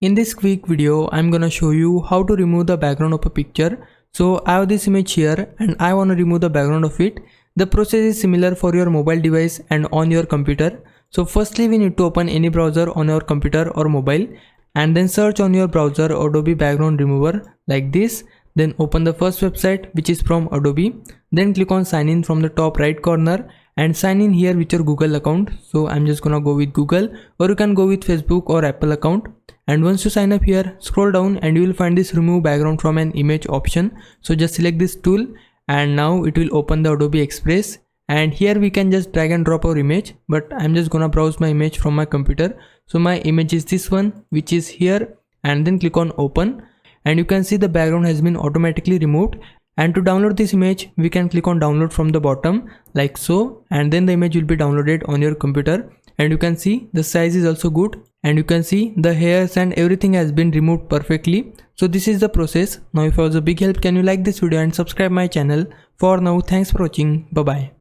In this quick video, I'm gonna show you how to remove the background of a picture. So I have this image here and I want to remove the background of it. The process is similar for your mobile device and on your computer. So firstly, we need to open any browser on your computer or mobile and then search on your browser Adobe background remover like this. Then open the first website, which is from Adobe. Then click on sign in from the top right corner and sign in here with your Google account. So I'm just gonna go with Google, or you can go with Facebook or Apple account. And once you sign up here, scroll down and you will find this remove background from an image option. So just select this tool and now it will open the Adobe Express, and here we can just drag and drop our image, but I'm just gonna browse my image from my computer. So my image is this one, which is here, and then click on open and you can see the background has been automatically removed. And to download this image, we can click on download from the bottom like so, and then the image will be downloaded on your computer. And you can see the size is also good, and you can see the hairs and everything has been removed perfectly. So this is the process. Now if I was a big help, can you like this video and subscribe my channel. For now, thanks for watching. Bye bye.